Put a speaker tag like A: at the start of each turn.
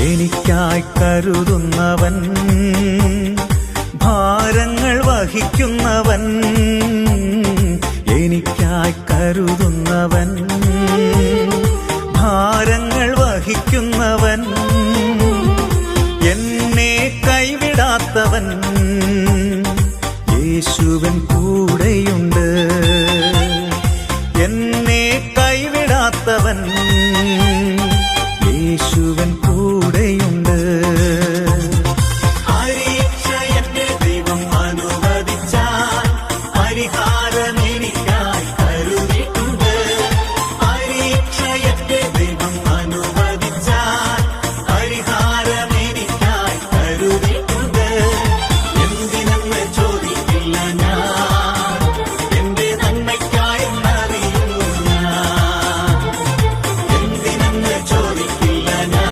A: എനിക്കായി കരുതുന്നവൻ, ഭാരങ്ങൾ വഹിക്കുന്നവൻ, എനിക്കായി കരുതുന്നവൻ, ഭാരങ്ങൾ വഹിക്കുന്നവൻ, എന്നെ കൈവിടാത്തവൻ, യേശുവൻ കൂടെയുണ്ട്. എന്നെ കൈവിടാത്തവൻ, യേശുവൻ കൂടെയുണ്ട്.